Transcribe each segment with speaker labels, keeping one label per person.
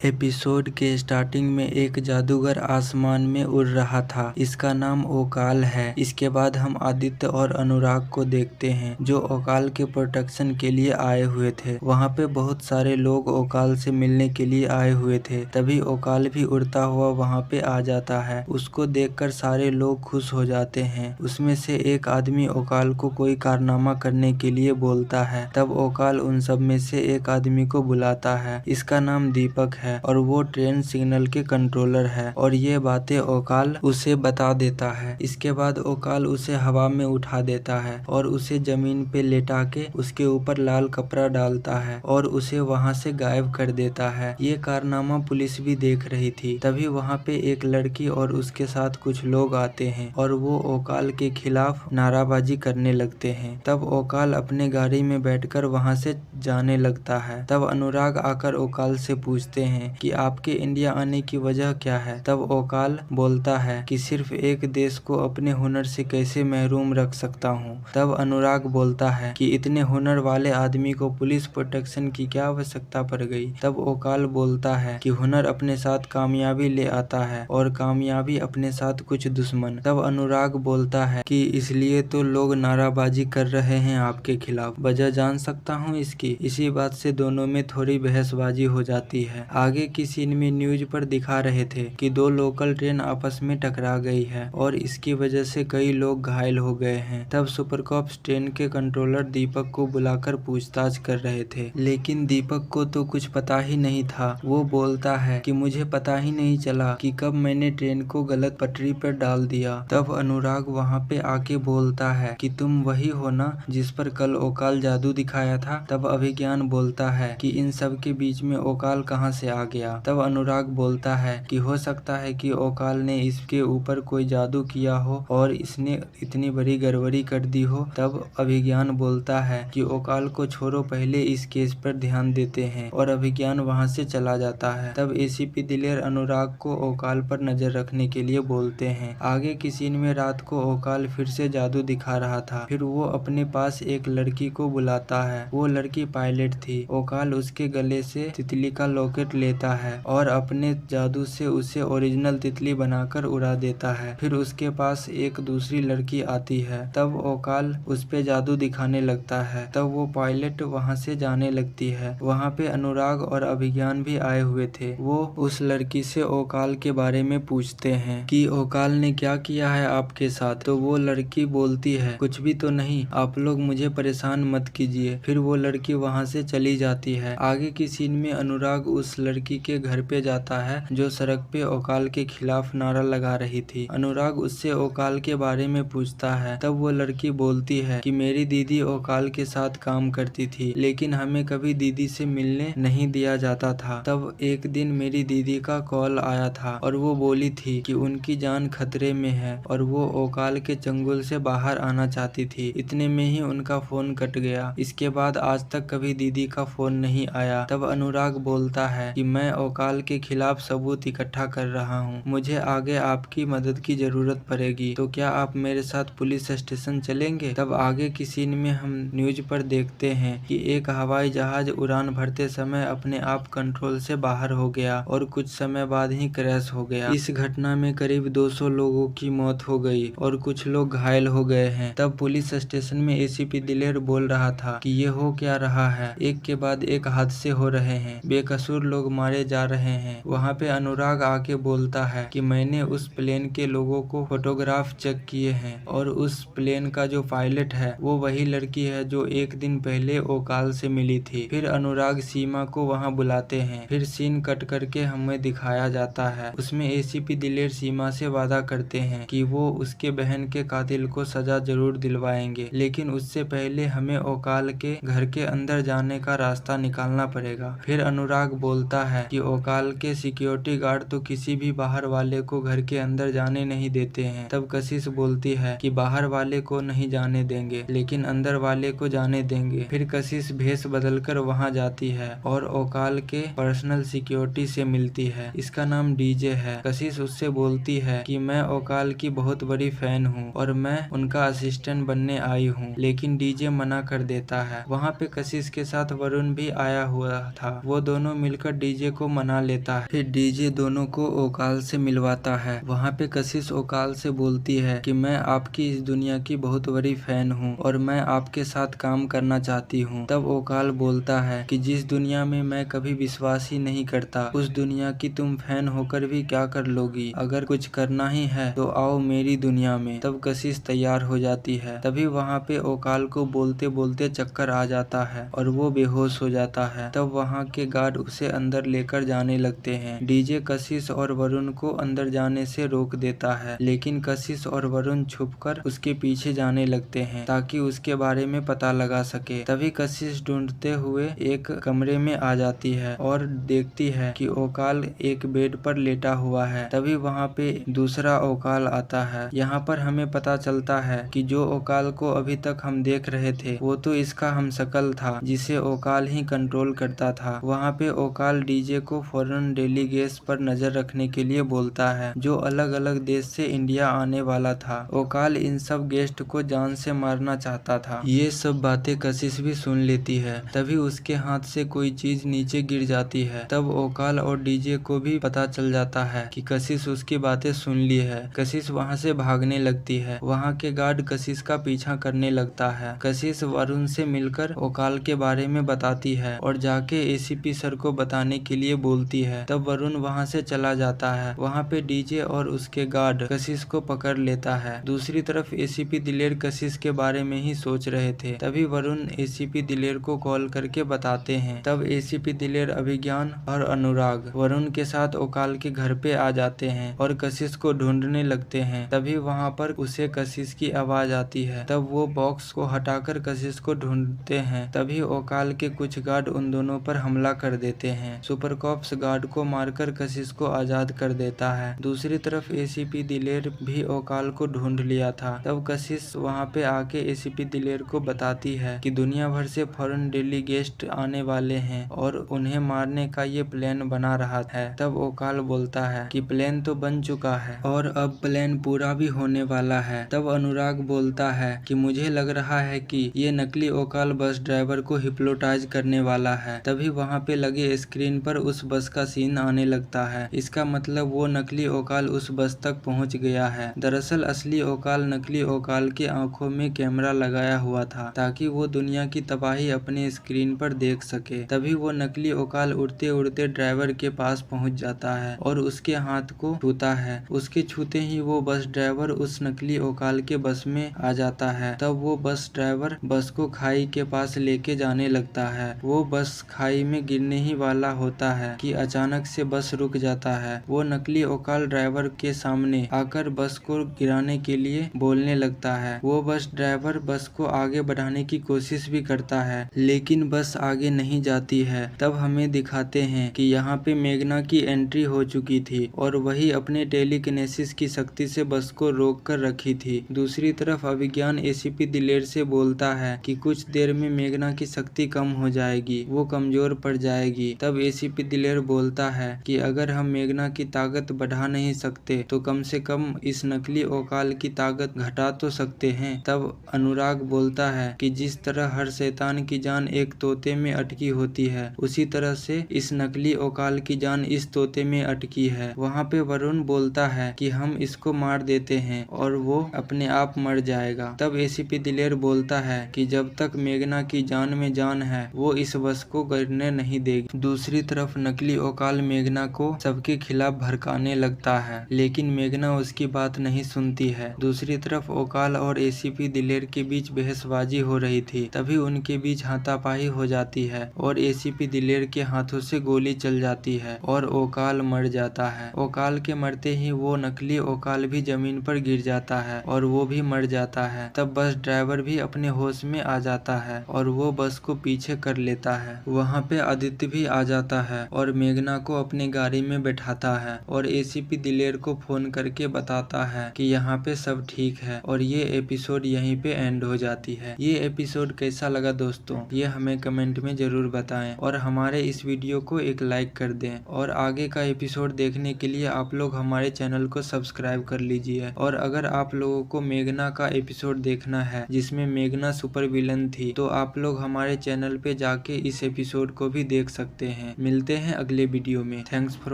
Speaker 1: Episode के starting में एक जादूगर आसमान में उड़ रहा था। इसका नाम ओकाल है। इसके बाद हम आदित्य और अनुराग को देखते हैं जो ओकाल के प्रोटेक्शन के लिए आए हुए थे। वहाँ पे बहुत सारे लोग ओकाल से मिलने के लिए आए हुए थे। तभी ओकाल भी उड़ता हुआ वहाँ पे आ जाता है। उसको देखकर सारे लोग खुश हो जाते हैं। उसमें से एक आदमी ओकाल को कोई कारनामा करने के लिए बोलता है। तब ओकाल उन सब में से एक आदमी को बुलाता है। इसका नाम दीपक है और वो ट्रेन सिग्नल के कंट्रोलर है और ये बातें ओकाल उसे बता देता है। इसके बाद ओकाल उसे हवा में उठा देता है और उसे जमीन पे लेटा के उसके ऊपर लाल कपड़ा डालता है और उसे वहाँ से गायब कर देता है। ये कारनामा पुलिस भी देख रही थी। तभी वहाँ पे एक लड़की और उसके साथ कुछ लोग आते हैं और वो ओकाल के खिलाफ नाराबाजी करने लगते हैं। तब ओकाल अपने गाड़ी में बैठकर वहाँ से जाने लगता है। तब अनुराग आकर ओकाल से पूछते हैं कि आपके इंडिया आने की वजह क्या है। तब ओकाल बोलता है कि सिर्फ एक देश को अपने हुनर से कैसे महरूम रख सकता हूँ। तब अनुराग बोलता है कि इतने हुनर वाले आदमी को पुलिस प्रोटेक्शन की क्या आवश्यकता पड़ गई। तब ओकाल बोलता है कि हुनर अपने साथ कामयाबी ले आता है और कामयाबी अपने साथ कुछ दुश्मन। तब अनुराग बोलता है कि इसलिए तो लोग नाराबाजी कर रहे हैं आपके खिलाफ। वजह जान सकता हूँ इसकी। इसी बात से दोनों में थोड़ी बहसबाजी हो जाती है। आगे की सीन में न्यूज पर दिखा रहे थे कि दो लोकल ट्रेन आपस में टकरा गई है और इसकी वजह से कई लोग घायल हो गए हैं। तब सुपरकॉप्स ट्रेन के कंट्रोलर दीपक को बुलाकर पूछताछ कर रहे थे, लेकिन दीपक को तो कुछ पता ही नहीं था। वो बोलता है कि मुझे पता ही नहीं चला कि कब मैंने ट्रेन को गलत पटरी पर डाल दिया। तब अनुराग वहाँ पे आके बोलता है कि तुम वही हो ना जिस पर कल ओकाल जादू दिखाया था। तब अभिज्ञान बोलता है कि इन सब के बीच में ओकाल कहाँ से आ गया। तब अनुराग बोलता है कि हो सकता है कि ओकाल ने इसके ऊपर कोई जादू किया हो और इसने इतनी बड़ी गड़बड़ी कर दी हो। तब अभिज्ञान बोलता है कि ओकाल को छोड़ो, पहले इस केस पर ध्यान देते हैं और अभिज्ञान वहां से चला जाता है। तब एसीपी दिलेर अनुराग को ओकाल पर नजर रखने के लिए बोलते हैं। आगे की सीन में रात को ओकाल फिर से जादू दिखा रहा था। फिर वो अपने पास एक लड़की को बुलाता है। वो लड़की पायलट थी। ओकाल उसके गले से तितली का लॉकेट लेता है और अपने जादू से उसे ओरिजिनल तितली बनाकर उड़ा देता है। फिर उसके पास एक दूसरी लड़की आती है। तब ओकाल उस पे जादू दिखाने लगता है। तब वो पायलट वहाँ से जाने लगती है। वहाँ पे अनुराग और अभिज्ञान भी आए हुए थे। वो उस लड़की से ओकाल के बारे में पूछते हैं कि ओकाल ने क्या किया है आपके साथ। तो वो लड़की बोलती है कुछ भी तो नहीं, आप लोग मुझे परेशान मत कीजिए। फिर वो लड़की वहाँ से चली जाती है। आगे की सीन में अनुराग उस लड़की के घर पे जाता है जो सड़क पे ओकाल के खिलाफ नारा लगा रही थी। अनुराग उससे ओकाल के बारे में पूछता है। तब वो लड़की बोलती है कि मेरी दीदी ओकाल के साथ काम करती थी, लेकिन हमें कभी दीदी से मिलने नहीं दिया जाता था। तब एक दिन मेरी दीदी का कॉल आया था और वो बोली थी कि उनकी जान खतरे में है और वो ओकाल के चंगुल से बाहर आना चाहती थी। इतने में ही उनका फोन कट गया। इसके बाद आज तक कभी दीदी का फोन नहीं आया। तब अनुराग बोलता है कि मैं ओकाल के खिलाफ सबूत इकट्ठा कर रहा हूँ। मुझे आगे आपकी मदद की जरूरत पड़ेगी, तो क्या आप मेरे साथ पुलिस स्टेशन चलेंगे। तब आगे की सीन में हम न्यूज पर देखते हैं कि एक हवाई जहाज उड़ान भरते समय अपने आप कंट्रोल से बाहर हो गया और कुछ समय बाद ही क्रैश हो गया। इस घटना में करीब 200 लोगों की मौत हो गई और कुछ लोग घायल हो गए हैं। तब पुलिस स्टेशन में एसीपी दिलेर बोल रहा था कि ये हो क्या रहा है, एक के बाद एक हादसे हो रहे हैं, बेकसूर लोग मारे जा रहे हैं। वहाँ पे अनुराग आके बोलता है कि मैंने उस प्लेन के लोगों को फोटोग्राफ चेक किए हैं और उस प्लेन का जो पायलट है वो वही लड़की है जो एक दिन पहले ओकाल से मिली थी। फिर अनुराग सीमा को वहाँ बुलाते हैं। फिर सीन कट करके हमें दिखाया जाता है। उसमें एसीपी दिलेर सीमा से वादा करते हैं कि वो उसके बहन के कातिल को सजा जरूर दिलवाएंगे, लेकिन उससे पहले हमें ओकाल के घर के अंदर जाने का रास्ता निकालना पड़ेगा। फिर अनुराग बोलता है कि ओकाल के सिक्योरिटी गार्ड तो किसी भी बाहर वाले को घर के अंदर जाने नहीं देते हैं। तब कशिश बोलती है कि बाहर वाले को नहीं जाने देंगे, लेकिन अंदर वाले को जाने देंगे। फिर कशिश भेष बदलकर वहां जाती है और ओकाल के पर्सनल सिक्योरिटी से मिलती है। इसका नाम डीजे है। कशिश उससे बोलती है कि मैं ओकाल की बहुत बड़ी फैन हूँ और मैं उनका असिस्टेंट बनने आई हूँ, लेकिन डीजे मना कर देता है। वहाँ पे कशिश के साथ वरुण भी आया हुआ था। वो दोनों मिलकर डीजे डीजे को मना लेता है। फिर डीजे दोनों को ओकाल से मिलवाता है। वहाँ पे कशिश ओकाल से बोलती है कि मैं आपकी इस दुनिया की बहुत बड़ी फैन हूँ और मैं आपके साथ काम करना चाहती हूँ। तब ओकाल बोलता है कि जिस दुनिया में मैं कभी विश्वास ही नहीं करता, उस दुनिया की तुम फैन होकर भी क्या कर लोगी? अगर कुछ करना ही है तो आओ मेरी दुनिया में। तब कशिश तैयार हो जाती है। तभी वहाँ पे ओकाल को बोलते बोलते चक्कर आ जाता है और वो बेहोश हो जाता है। तब वहाँ के गार्ड उसे अंदर लेकर जाने लगते हैं। डीजे कशिश और वरुण को अंदर जाने से रोक देता है, लेकिन कशिश और वरुण छुपकर उसके पीछे जाने लगते हैं ताकि उसके बारे में पता लगा सके। तभी कशिश ढूंढते हुए एक कमरे में आ जाती है और देखती है कि ओकाल एक बेड पर लेटा हुआ है। तभी वहाँ पे दूसरा ओकाल आता है। यहाँ पर हमें पता चलता है कि जो ओकाल को अभी तक हम देख रहे थे वो तो इसका हमशक्ल था, जिसे ओकाल ही कंट्रोल करता था। वहाँ पे ओकाल डीजे को फॉरेन डेलीगेट्स पर नजर रखने के लिए बोलता है जो अलग अलग देश से इंडिया आने वाला था। ओकाल इन सब गेस्ट को जान से मारना चाहता था। ये सब बातें कशिश भी सुन लेती है। तभी उसके हाथ से कोई चीज नीचे गिर जाती है। तब ओकाल और डीजे को भी पता चल जाता है कि कशिश उसकी बातें सुन ली है। कशिश वहाँ से भागने लगती है। वहाँ के गार्ड कशिश का पीछा करने लगता है। कशिश वरुण से मिलकर ओकाल के बारे में बताती है और जाके एसीपी सर को बताने के लिए बोलती है। तब वरुण वहाँ से चला जाता है। वहाँ पे डीजे और उसके गार्ड कशिश को पकड़ लेता है। दूसरी तरफ एसीपी दिलेर कशिश के बारे में ही सोच रहे थे। तभी वरुण एसीपी दिलेर को कॉल करके बताते हैं। तब एसीपी दिलेर, अभिज्ञान और अनुराग वरुण के साथ ओकाल के घर पे आ जाते हैं और कशिश को ढूंढने लगते हैं। तभी वहाँ पर उसे कशिश की आवाज आती है। तब वो बॉक्स को हटाकर कशिश को ढूंढते हैं। तभी ओकाल के कुछ गार्ड उन दोनों पर हमला कर देते हैं। सुपर कॉप्स गार्ड को मारकर कशिश को आजाद कर देता है। दूसरी तरफ एसीपी दिलेर भी ओकाल को ढूंढ लिया था। तब कशिश वहाँ पे आके एसीपी दिलेर को बताती है कि दुनिया भर से फॉरेन डेलीगेस्ट आने वाले हैं और उन्हें मारने का ये प्लान बना रहा है। तब ओकाल बोलता है कि प्लान तो बन चुका है और अब प्लान पूरा भी होने वाला है। तब अनुराग बोलता है कि मुझे लग रहा है कि ये नकली ओकाल बस ड्राइवर को हिप्नोटाइज करने वाला है। तभी वहाँ पे लगे स्क्रीन पर उस बस का सीन आने लगता है। इसका मतलब वो नकली ओकाल उस बस तक पहुँच गया है। दरअसल असली ओकाल नकली ओकाल के आंखों में कैमरा लगाया हुआ था ताकि वो दुनिया की तबाही अपने स्क्रीन पर देख सके। तभी वो नकली ओकाल उड़ते उड़ते ड्राइवर के पास पहुँच जाता है और उसके हाथ को छूता है। उसके छूते ही वो बस ड्राइवर उस नकली ओकाल के बस में आ जाता है। तब वो बस ड्राइवर बस को खाई के पास लेके जाने लगता है। वो बस खाई में गिरने ही वाला होता है कि अचानक से बस रुक जाता है। वो नकली ओकाल ड्राइवर के सामने आकर बस को गिराने के लिए बोलने लगता है। वो बस ड्राइवर बस को आगे बढ़ाने की कोशिश भी करता है, लेकिन बस आगे नहीं जाती है। तब हमें दिखाते हैं कि यहाँ पे मेघना की एंट्री हो चुकी थी और वही अपने टेलीकिनेसिस की शक्ति से बस को रोक कर रखी थी। दूसरी तरफ अभिज्ञान एसीपी दिलेर से बोलता है कि कुछ देर में मेघना की शक्ति कम हो जाएगी, वो कमजोर पड़ जाएगी। तब एसीपी दिलेर बोलता है कि अगर हम मेघना की ताकत बढ़ा नहीं सकते तो कम से कम इस नकली ओकाल की ताकत घटा तो सकते हैं। तब अनुराग बोलता है कि जिस तरह हर शैतान की जान एक तोते में अटकी होती है, उसी तरह से इस नकली ओकाल की जान इस तोते में अटकी है। वहाँ पे वरुण बोलता है कि हम इसको मार देते हैं और वो अपने आप मर जाएगा। तब एसीपी दिलेर बोलता है कि जब तक मेघना की जान में जान है वो इस बस को गिरने नहीं देगी। दूसरी तरफ नकली ओकाल मेघना को सबके खिलाफ भड़काने लगता है, लेकिन मेघना उसकी बात नहीं सुनती है। दूसरी तरफ ओकाल और एसीपी दिलेर के बीच बहसबाजी हो रही थी। तभी उनके बीच हाथापाई हो जाती है और एसीपी दिलेर के हाथों से गोली चल जाती है और ओकाल मर जाता है। ओकाल के मरते ही वो नकली ओकाल भी जमीन पर गिर जाता है और वो भी मर जाता है। तब बस ड्राइवर भी अपने होश में आ जाता है और वो बस को पीछे कर लेता है। वहाँ पे आदित्य भी आ जाता है और मेघना को अपनी गाड़ी में बैठाता है और एसीपी दिलेर को फोन करके बताता है कि यहाँ पे सब ठीक है और ये एपिसोड यहीं पे एंड हो जाती है। ये एपिसोड कैसा लगा दोस्तों, ये हमें कमेंट में जरूर बताएं और हमारे इस वीडियो को एक लाइक कर दें और आगे का एपिसोड देखने के लिए आप लोग हमारे चैनल को सब्सक्राइब कर लीजिए। और अगर आप लोगों को मेघना का एपिसोड देखना है जिसमें मेघना सुपर विलन थी, तो आप लोग हमारे चैनल पे जाके इस एपिसोड को भी देख सकते हैं। मिलते हैं अगले वीडियो में। Thanks for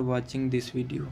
Speaker 1: watching this video.